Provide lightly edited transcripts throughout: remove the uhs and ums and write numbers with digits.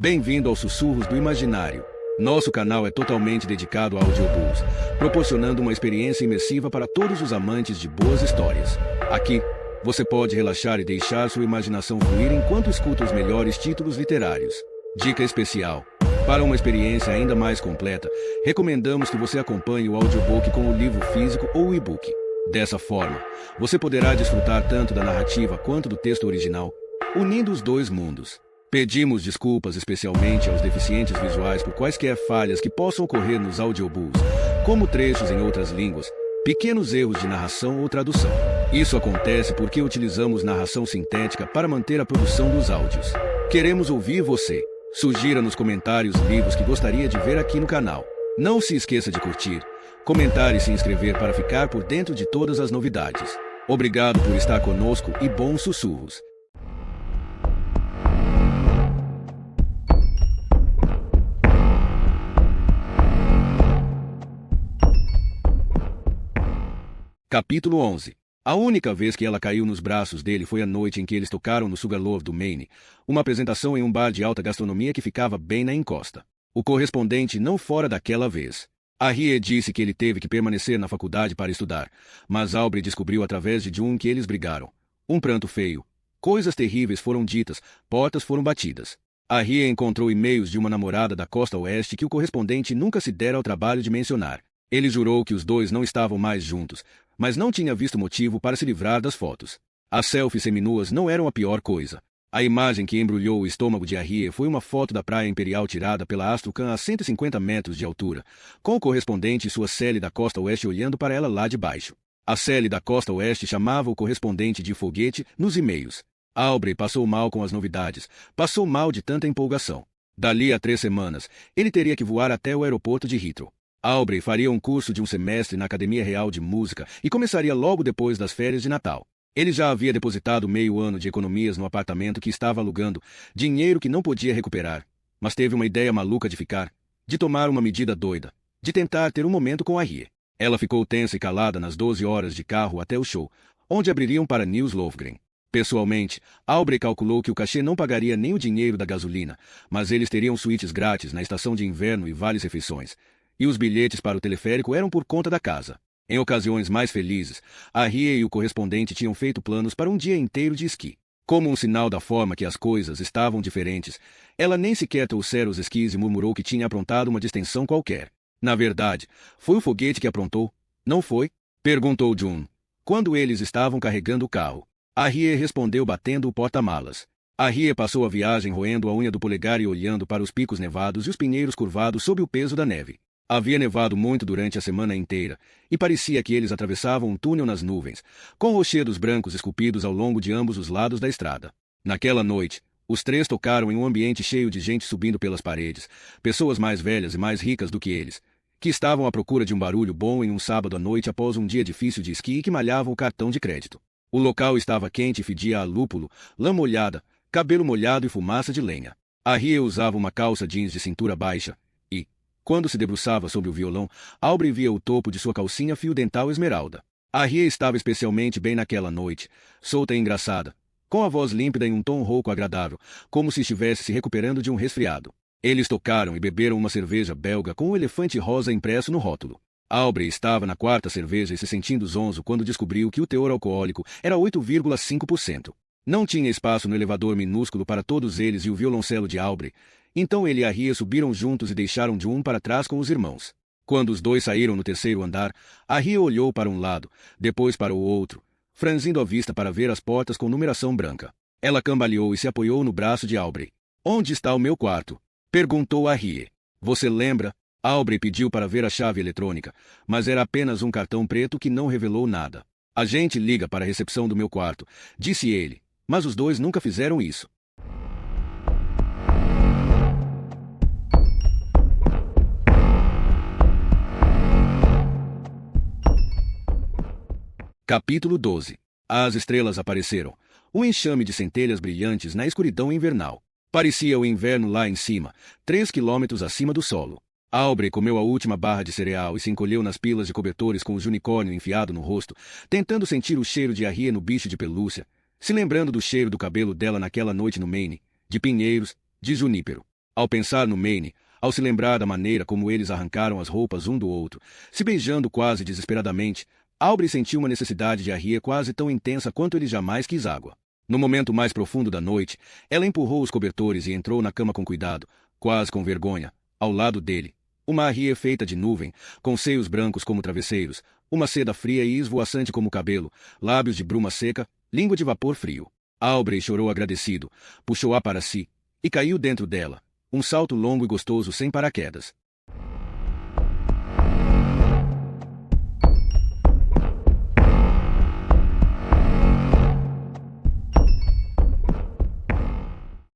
Bem-vindo aos Sussurros do Imaginário. Nosso canal é totalmente dedicado a audiobooks, proporcionando uma experiência imersiva para todos os amantes de boas histórias. Aqui, você pode relaxar e deixar sua imaginação fluir enquanto escuta os melhores títulos literários. Dica especial: para uma experiência ainda mais completa, recomendamos que você acompanhe o audiobook com o livro físico ou o e-book. Dessa forma, você poderá desfrutar tanto da narrativa quanto do texto original, unindo os dois mundos. Pedimos desculpas especialmente aos deficientes visuais por quaisquer falhas que possam ocorrer nos audiobooks, como trechos em outras línguas, pequenos erros de narração ou tradução. Isso acontece porque utilizamos narração sintética para manter a produção dos áudios. Queremos ouvir você. Sugira nos comentários livros que gostaria de ver aqui no canal. Não se esqueça de curtir, comentar e se inscrever para ficar por dentro de todas as novidades. Obrigado por estar conosco e bons sussurros. Capítulo 11. A única vez que ela caiu nos braços dele foi a noite em que eles tocaram no Sugarloaf do Maine, uma apresentação em um bar de alta gastronomia que ficava bem na encosta. O correspondente não fora daquela vez. Harriet disse que ele teve que permanecer na faculdade para estudar, mas Aubrey descobriu através de June que eles brigaram. Um pranto feio. Coisas terríveis foram ditas, portas foram batidas. Harriet encontrou e-mails de uma namorada da costa oeste que o correspondente nunca se dera ao trabalho de mencionar. Ele jurou que os dois não estavam mais juntos, mas não tinha visto motivo para se livrar das fotos. As selfies seminuas não eram a pior coisa. A imagem que embrulhou o estômago de Harriet foi uma foto da praia imperial tirada pela Astrakhan a 150 metros de altura, com o correspondente e sua Sally da costa oeste olhando para ela lá de baixo. A Sally da costa oeste chamava o correspondente de foguete nos e-mails. Aubrey passou mal com as novidades, passou mal de tanta empolgação. Dali a 3 semanas, ele teria que voar até o aeroporto de Heathrow. Aubrey faria um curso de um semestre na Academia Real de Música e começaria logo depois das férias de Natal. Ele já havia depositado meio ano de economias no apartamento que estava alugando, dinheiro que não podia recuperar, mas teve uma ideia maluca de ficar, de tomar uma medida doida, de tentar ter um momento com Harriet. Ela ficou tensa e calada nas 12 horas de carro até o show, onde abririam para Nils Lofgren. Pessoalmente, Aubrey calculou que o cachê não pagaria nem o dinheiro da gasolina, mas eles teriam suítes grátis na estação de inverno e vales-refeições. E os bilhetes para o teleférico eram por conta da casa. Em ocasiões mais felizes, Harriet e o correspondente tinham feito planos para um dia inteiro de esqui. Como um sinal da forma que as coisas estavam diferentes, ela nem sequer trouxera os esquis e murmurou que tinha aprontado uma distensão qualquer. Na verdade, foi o foguete que aprontou, não foi? Perguntou June, quando eles estavam carregando o carro. Harriet respondeu batendo o porta-malas. Harriet passou a viagem roendo a unha do polegar e olhando para os picos nevados e os pinheiros curvados sob o peso da neve. Havia nevado muito durante a semana inteira, e parecia que eles atravessavam um túnel nas nuvens, com rochedos brancos esculpidos ao longo de ambos os lados da estrada. Naquela noite, os três tocaram em um ambiente cheio de gente subindo pelas paredes, pessoas mais velhas e mais ricas do que eles, que estavam à procura de um barulho bom em um sábado à noite após um dia difícil de esqui e que malhavam o cartão de crédito. O local estava quente e fedia a lúpulo, lã molhada, cabelo molhado e fumaça de lenha. Harriet usava uma calça jeans de cintura baixa, e, quando se debruçava sobre o violão, Aubrey via o topo de sua calcinha fio dental esmeralda. Harriet estava especialmente bem naquela noite, solta e engraçada, com a voz límpida em um tom rouco agradável, como se estivesse se recuperando de um resfriado. Eles tocaram e beberam uma cerveja belga com um elefante rosa impresso no rótulo. Aubrey estava na 4ª cerveja e se sentindo zonzo quando descobriu que o teor alcoólico era 8,5%. Não tinha espaço no elevador minúsculo para todos eles e o violoncelo de Aubrey, então ele e Harriet subiram juntos e deixaram June para trás com os irmãos. Quando os dois saíram no 3º andar, Harriet olhou para um lado, depois para o outro, franzindo a vista para ver as portas com numeração branca. Ela cambaleou e se apoiou no braço de Aubrey. "Onde está o meu quarto?" perguntou Harriet. "Você lembra?" Aubrey pediu para ver a chave eletrônica, mas era apenas um cartão preto que não revelou nada. "A gente liga para a recepção do meu quarto", disse ele, mas os dois nunca fizeram isso. Capítulo 12. As estrelas apareceram, um enxame de centelhas brilhantes na escuridão invernal. Parecia o inverno lá em cima, 3 quilômetros acima do solo. Aubrey comeu a última barra de cereal e se encolheu nas pilas de cobertores com o unicórnio enfiado no rosto, tentando sentir o cheiro de Harriet no bicho de pelúcia, se lembrando do cheiro do cabelo dela naquela noite no Maine, de pinheiros, de junípero. Ao pensar no Maine, ao se lembrar da maneira como eles arrancaram as roupas um do outro, se beijando quase desesperadamente, Aubrey sentiu uma necessidade de Harriet quase tão intensa quanto ele jamais quis água. No momento mais profundo da noite, ela empurrou os cobertores e entrou na cama com cuidado, quase com vergonha, ao lado dele. Uma Harriet feita de nuvem, com seios brancos como travesseiros, uma seda fria e esvoaçante como cabelo, lábios de bruma seca, língua de vapor frio. Aubrey chorou agradecido, puxou-a para si, e caiu dentro dela. Um salto longo e gostoso sem paraquedas.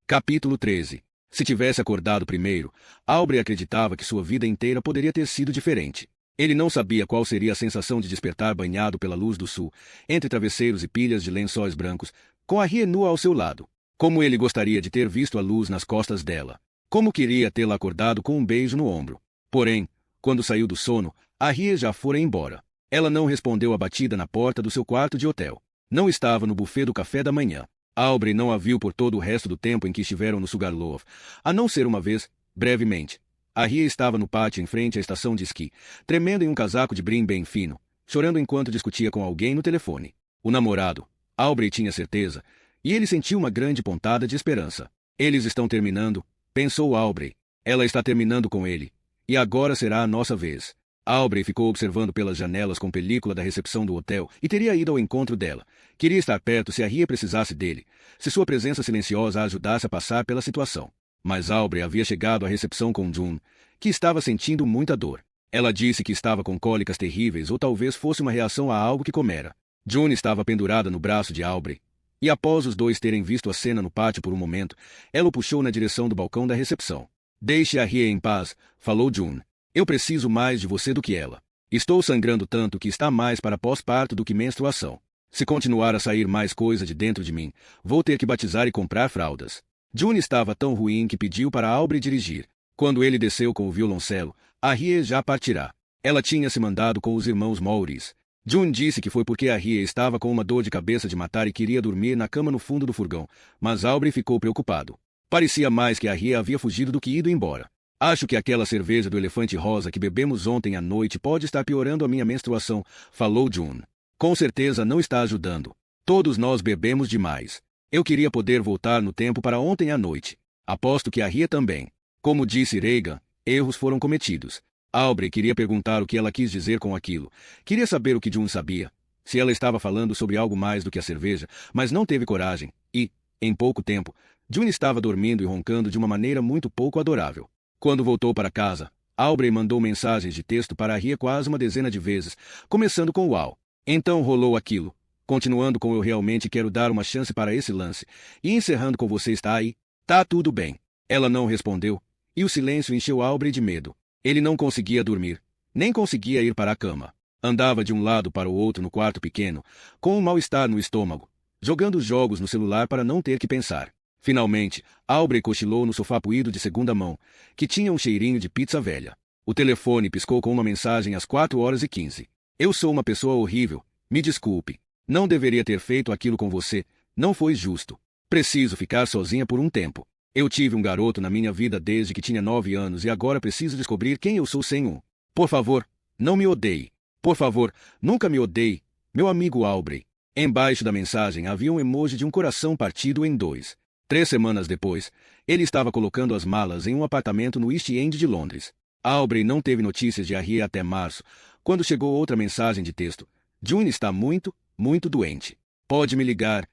Capítulo 13. Se tivesse acordado primeiro, Aubrey acreditava que sua vida inteira poderia ter sido diferente. Ele não sabia qual seria a sensação de despertar banhado pela luz do sul, entre travesseiros e pilhas de lençóis brancos, com Harriet nua ao seu lado. Como ele gostaria de ter visto a luz nas costas dela. Como queria tê-la acordado com um beijo no ombro. Porém, quando saiu do sono, Harriet já fora embora. Ela não respondeu à batida na porta do seu quarto de hotel. Não estava no buffet do café da manhã. Aubrey não a viu por todo o resto do tempo em que estiveram no Sugarloaf, a não ser uma vez, brevemente. Harriet estava no pátio em frente à estação de esqui, tremendo em um casaco de brim bem fino, chorando enquanto discutia com alguém no telefone. O namorado, Aubrey tinha certeza, e ele sentiu uma grande pontada de esperança. Eles estão terminando, pensou Aubrey. Ela está terminando com ele. E agora será a nossa vez. Aubrey ficou observando pelas janelas com película da recepção do hotel e teria ido ao encontro dela. Queria estar perto se Harriet precisasse dele, se sua presença silenciosa a ajudasse a passar pela situação. Mas Aubrey havia chegado à recepção com June, que estava sentindo muita dor. Ela disse que estava com cólicas terríveis ou talvez fosse uma reação a algo que comera. June estava pendurada no braço de Aubrey. E após os dois terem visto a cena no pátio por um momento, ela o puxou na direção do balcão da recepção. Deixe Harriet em paz, falou June. Eu preciso mais de você do que ela. Estou sangrando tanto que está mais para pós-parto do que menstruação. Se continuar a sair mais coisa de dentro de mim, vou ter que batizar e comprar fraldas. June estava tão ruim que pediu para Aubrey dirigir. Quando ele desceu com o violoncelo, Harriet já partirá. Ela tinha se mandado com os irmãos Maurice. June disse que foi porque Harriet estava com uma dor de cabeça de matar e queria dormir na cama no fundo do furgão, mas Aubrey ficou preocupado. Parecia mais que Harriet havia fugido do que ido embora. Acho que aquela cerveja do elefante rosa que bebemos ontem à noite pode estar piorando a minha menstruação, falou June. Com certeza não está ajudando. Todos nós bebemos demais. Eu queria poder voltar no tempo para ontem à noite. Aposto que Harriet também. Como disse Reagan, erros foram cometidos. Aubrey queria perguntar o que ela quis dizer com aquilo. Queria saber o que June sabia. Se ela estava falando sobre algo mais do que a cerveja, mas não teve coragem. E, em pouco tempo, June estava dormindo e roncando de uma maneira muito pouco adorável. Quando voltou para casa, Aubrey mandou mensagens de texto para Harriet quase uma dezena de vezes, começando com uau. Então rolou aquilo, continuando com eu realmente quero dar uma chance para esse lance, e encerrando com você está aí, tá tudo bem. Ela não respondeu, e o silêncio encheu Aubrey de medo. Ele não conseguia dormir, nem conseguia ir para a cama. Andava de um lado para o outro no quarto pequeno, com um mal-estar no estômago, jogando jogos no celular para não ter que pensar. Finalmente, Aubrey cochilou no sofá poído de segunda mão, que tinha um cheirinho de pizza velha. O telefone piscou com uma mensagem às 4h15. Eu sou uma pessoa horrível, me desculpe. Não deveria ter feito aquilo com você, não foi justo. Preciso ficar sozinha por um tempo. Eu tive um garoto na minha vida desde que tinha 9 anos e agora preciso descobrir quem eu sou sem um. Por favor, não me odeie. Por favor, nunca me odeie, meu amigo Aubrey. Embaixo da mensagem havia um emoji de um coração partido em dois. 3 semanas depois, ele estava colocando as malas em um apartamento no East End de Londres. Aubrey não teve notícias de Harriet até março, quando chegou outra mensagem de texto. June está muito, muito doente. Pode me ligar.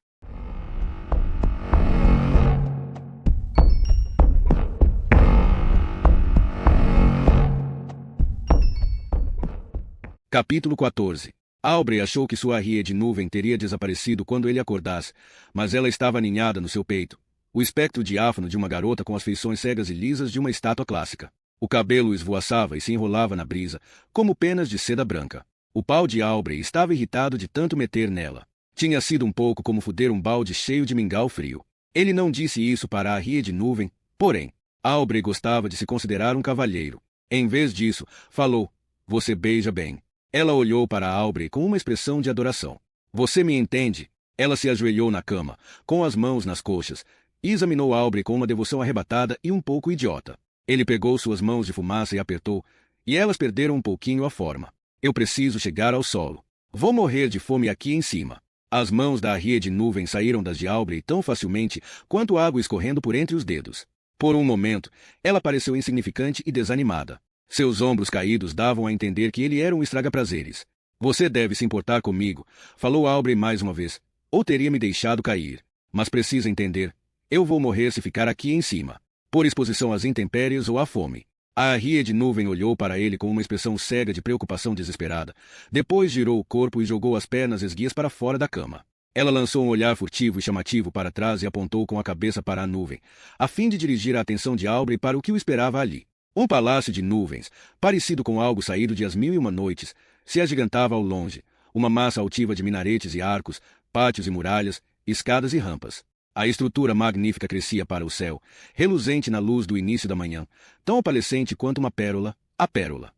Capítulo 14. Aubrey achou que sua Harriet de nuvem teria desaparecido quando ele acordasse, mas ela estava aninhada no seu peito. O espectro diáfano de uma garota com as feições cegas e lisas de uma estátua clássica. O cabelo esvoaçava e se enrolava na brisa, como penas de seda branca. O pau de Aubrey estava irritado de tanto meter nela. Tinha sido um pouco como foder um balde cheio de mingau frio. Ele não disse isso para a Harriet de nuvem, porém, Aubrey gostava de se considerar um cavalheiro. Em vez disso, falou, você beija bem. Ela olhou para Aubrey com uma expressão de adoração. Você me entende? Ela se ajoelhou na cama, com as mãos nas coxas, e examinou Aubrey com uma devoção arrebatada e um pouco idiota. Ele pegou suas mãos de fumaça e apertou, e elas perderam um pouquinho a forma. Eu preciso chegar ao solo. Vou morrer de fome aqui em cima. As mãos da Harriet de nuvem saíram das de Aubrey tão facilmente quanto água escorrendo por entre os dedos. Por um momento, ela pareceu insignificante e desanimada. Seus ombros caídos davam a entender que ele era um estraga-prazeres. Você deve se importar comigo, falou Aubrey mais uma vez, ou teria me deixado cair. Mas precisa entender, eu vou morrer se ficar aqui em cima. Por exposição às intempéries ou à fome. A Harriet de nuvem olhou para ele com uma expressão cega de preocupação desesperada. Depois girou o corpo e jogou as pernas esguias para fora da cama. Ela lançou um olhar furtivo e chamativo para trás e apontou com a cabeça para a nuvem, a fim de dirigir a atenção de Aubrey para o que o esperava ali. Um palácio de nuvens, parecido com algo saído de As Mil e Uma Noites, se agigantava ao longe, uma massa altiva de minaretes e arcos, pátios e muralhas, escadas e rampas. A estrutura magnífica crescia para o céu, reluzente na luz do início da manhã, tão opalescente quanto uma pérola, a pérola.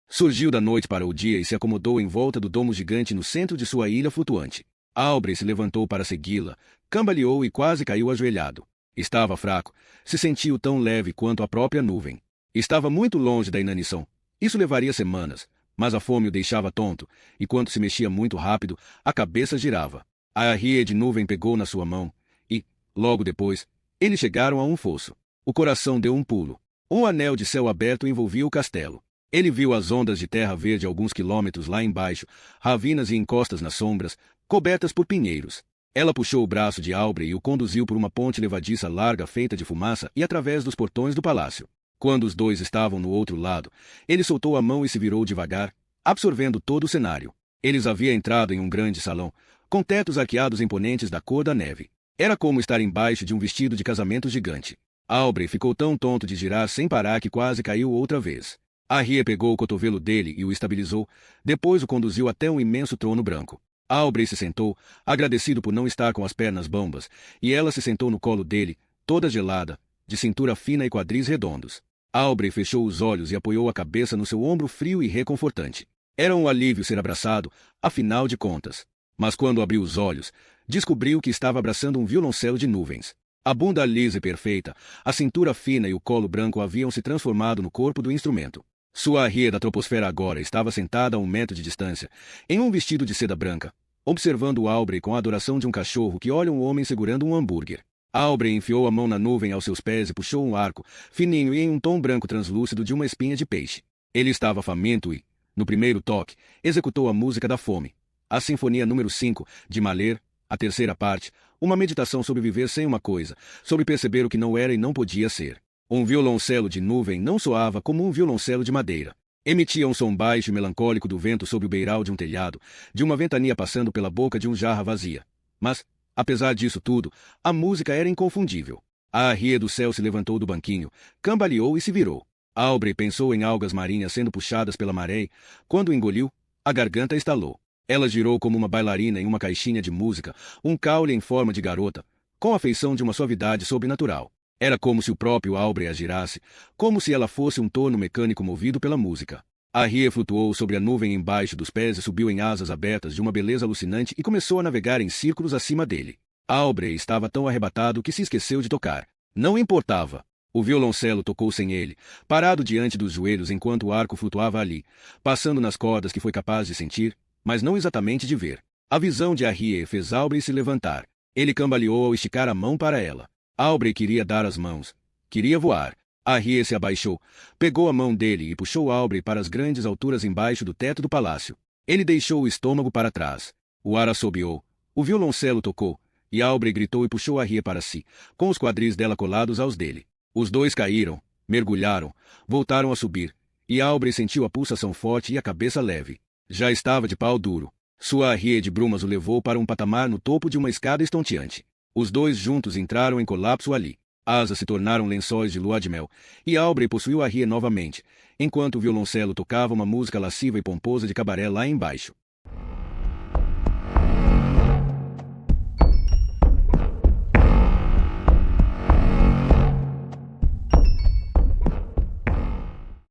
Surgiu da noite para o dia e se acomodou em volta do domo gigante no centro de sua ilha flutuante. Aubrey se levantou para segui-la, cambaleou e quase caiu ajoelhado. Estava fraco, se sentiu tão leve quanto a própria nuvem. Estava muito longe da inanição. Isso levaria semanas, mas a fome o deixava tonto, e quando se mexia muito rápido, a cabeça girava. A Harriet de nuvem pegou na sua mão, e, logo depois, eles chegaram a um fosso. O coração deu um pulo. Um anel de céu aberto envolvia o castelo. Ele viu as ondas de terra verde alguns quilômetros lá embaixo, ravinas e encostas nas sombras, cobertas por pinheiros. Ela puxou o braço de Aubrey e o conduziu por uma ponte levadiça larga feita de fumaça e através dos portões do palácio. Quando os dois estavam no outro lado, ele soltou a mão e se virou devagar, absorvendo todo o cenário. Eles haviam entrado em um grande salão, com tetos arqueados imponentes da cor da neve. Era como estar embaixo de um vestido de casamento gigante. Aubrey ficou tão tonto de girar sem parar que quase caiu outra vez. Harriet pegou o cotovelo dele e o estabilizou, depois o conduziu até um imenso trono branco. Aubrey se sentou, agradecido por não estar com as pernas bambas, e ela se sentou no colo dele, toda gelada, de cintura fina e quadris redondos. Aubrey fechou os olhos e apoiou a cabeça no seu ombro frio e reconfortante. Era um alívio ser abraçado, afinal de contas. Mas quando abriu os olhos, descobriu que estava abraçando um violoncelo de nuvens. A bunda lisa e perfeita, a cintura fina e o colo branco haviam se transformado no corpo do instrumento. Sua Harriet da troposfera agora estava sentada a 1 metro de distância, em um vestido de seda branca, observando Aubrey com a adoração de um cachorro que olha um homem segurando um hambúrguer. Aubrey enfiou a mão na nuvem aos seus pés e puxou um arco, fininho e em um tom branco translúcido de uma espinha de peixe. Ele estava faminto e, no primeiro toque, executou a música da fome. A Sinfonia número 5, de Mahler, a terceira parte, uma meditação sobre viver sem uma coisa, sobre perceber o que não era e não podia ser. Um violoncelo de nuvem não soava como um violoncelo de madeira. Emitia um som baixo e melancólico do vento sob o beiral de um telhado, de uma ventania passando pela boca de um jarra vazia. Mas, apesar disso tudo, a música era inconfundível. A Harriet do céu se levantou do banquinho, cambaleou e se virou. Aubrey pensou em algas marinhas sendo puxadas pela maré, quando engoliu, a garganta estalou. Ela girou como uma bailarina em uma caixinha de música, um caule em forma de garota, com a feição de uma suavidade sobrenatural. Era como se o próprio Aubrey a girasse, como se ela fosse um torno mecânico movido pela música. A Harriet flutuou sobre a nuvem embaixo dos pés e subiu em asas abertas de uma beleza alucinante e começou a navegar em círculos acima dele. Aubrey estava tão arrebatado que se esqueceu de tocar. Não importava. O violoncelo tocou sem ele, parado diante dos joelhos enquanto o arco flutuava ali, passando nas cordas que foi capaz de sentir, mas não exatamente de ver. A visão de Harriet fez Aubrey se levantar. Ele cambaleou ao esticar a mão para ela. Aubrey queria dar as mãos. Queria voar. Harriet se abaixou, pegou a mão dele e puxou Aubrey para as grandes alturas embaixo do teto do palácio. Ele deixou o estômago para trás. O ar assobiou. O violoncelo tocou, e Aubrey gritou e puxou Harriet para si, com os quadris dela colados aos dele. Os dois caíram, mergulharam, voltaram a subir, e Aubrey sentiu a pulsação forte e a cabeça leve. Já estava de pau duro. Sua Harriet de brumas o levou para um patamar no topo de uma escada estonteante. Os dois juntos entraram em colapso ali. Asas se tornaram lençóis de lua de mel, e Aubrey possuiu Harriet novamente, enquanto o violoncelo tocava uma música lasciva e pomposa de cabaré lá embaixo.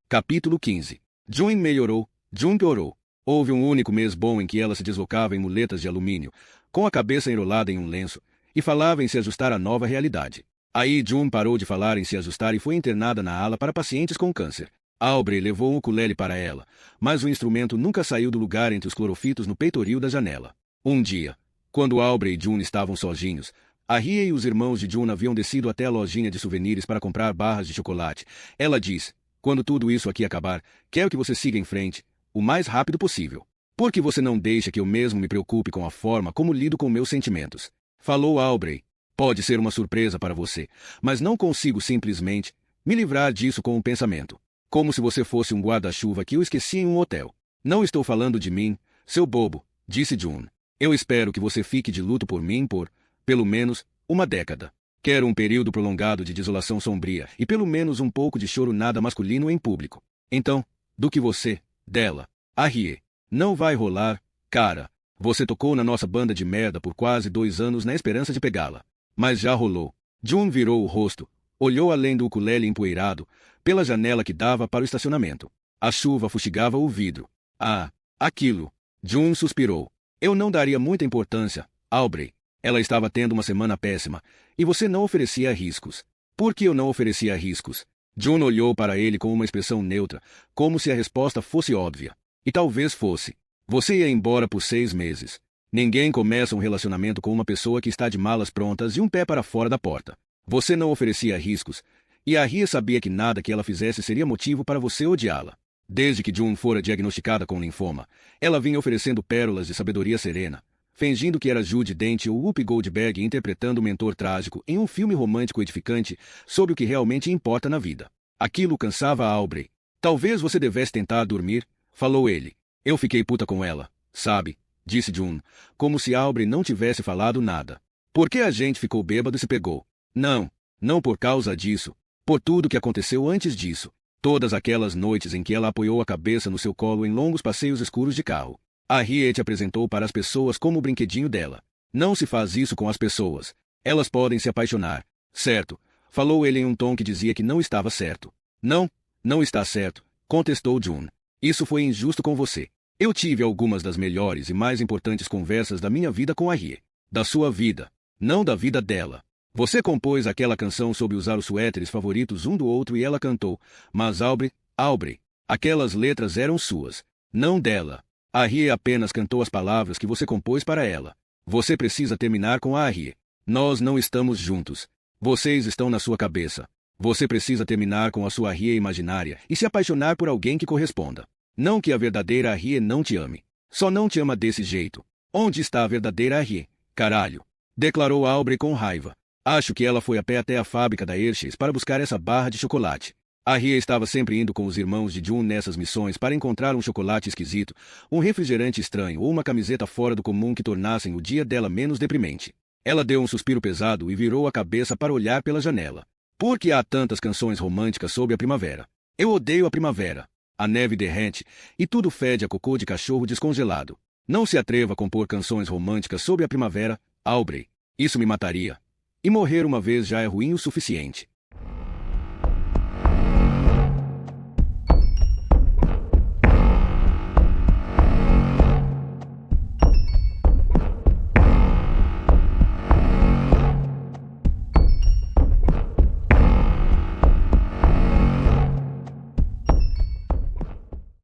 Capítulo 15. June melhorou, June piorou. Houve um único mês bom em que ela se deslocava em muletas de alumínio, com a cabeça enrolada em um lenço, e falava em se ajustar à nova realidade. Aí June parou de falar em se ajustar e foi internada na ala para pacientes com câncer. Aubrey levou um ukulele para ela, mas o instrumento nunca saiu do lugar entre os clorofitos no peitoril da janela. Um dia, quando Aubrey e June estavam sozinhos, a Ria e os irmãos de June haviam descido até a lojinha de souvenirs para comprar barras de chocolate. Ela disse: quando tudo isso aqui acabar, quero que você siga em frente, o mais rápido possível. Porque você não deixa que eu mesmo me preocupe com a forma como lido com meus sentimentos. Falou Aubrey. Pode ser uma surpresa para você, mas não consigo simplesmente me livrar disso com um pensamento. Como se você fosse um guarda-chuva que eu esqueci em um hotel. Não estou falando de mim, seu bobo, disse June. Eu espero que você fique de luto por mim por, pelo menos, uma década. Quero um período prolongado de desolação sombria e pelo menos um pouco de choro nada masculino em público. Então, do que você, dela, a Rie. Não vai rolar, cara. Você tocou na nossa banda de merda por quase 2 anos na esperança de pegá-la. Mas já rolou. June virou o rosto, olhou além do ukulele empoeirado, pela janela que dava para o estacionamento. A chuva fustigava o vidro. Ah, aquilo. June suspirou. Eu não daria muita importância, Aubrey. Ela estava tendo uma semana péssima, e você não oferecia riscos. Por que eu não oferecia riscos? June olhou para ele com uma expressão neutra, como se a resposta fosse óbvia. E talvez fosse. Você ia embora por 6 meses. Ninguém começa um relacionamento com uma pessoa que está de malas prontas e um pé para fora da porta. Você não oferecia riscos, e a Ria sabia que nada que ela fizesse seria motivo para você odiá-la. Desde que June fora diagnosticada com linfoma, ela vinha oferecendo pérolas de sabedoria serena, fingindo que era Judy Dent ou Whoopi Goldberg interpretando um mentor trágico em um filme romântico edificante sobre o que realmente importa na vida. Aquilo cansava Aubrey. Talvez você devesse tentar dormir, falou ele. Eu fiquei puta com ela, sabe? Disse June, como se Aubrey não tivesse falado nada. Por que a gente ficou bêbado e se pegou? Não por causa disso. Por tudo que aconteceu antes disso. Todas aquelas noites em que ela apoiou a cabeça no seu colo em longos passeios escuros de carro. A Rie te apresentou para as pessoas como o brinquedinho dela. Não se faz isso com as pessoas. Elas podem se apaixonar. Certo? Falou ele em um tom que dizia que não estava certo. Não está certo, contestou June. Isso foi injusto com você. Eu tive algumas das melhores e mais importantes conversas da minha vida com a Rie. Da sua vida. Não da vida dela. Você compôs aquela canção sobre usar os suéteres favoritos um do outro e ela cantou. Mas Aubrey, aquelas letras eram suas. Não dela. A Rie apenas cantou as palavras que você compôs para ela. Você precisa terminar com a Rie. Nós não estamos juntos. Vocês estão na sua cabeça. Você precisa terminar com a sua Rie imaginária e se apaixonar por alguém que corresponda. Não que a verdadeira Rie não te ame. Só não te ama desse jeito. Onde está a verdadeira Rie? Caralho. Declarou Aubrey com raiva. Acho que ela foi a pé até a fábrica da Hershey's para buscar essa barra de chocolate. A Rie estava sempre indo com os irmãos de June nessas missões para encontrar um chocolate esquisito, um refrigerante estranho ou uma camiseta fora do comum que tornassem o dia dela menos deprimente. Ela deu um suspiro pesado e virou a cabeça para olhar pela janela. Por que há tantas canções românticas sobre a primavera? Eu odeio a primavera. A neve derrete e tudo fede a cocô de cachorro descongelado. Não se atreva a compor canções românticas sobre a primavera, Aubrey. Isso me mataria. E morrer uma vez já é ruim o suficiente.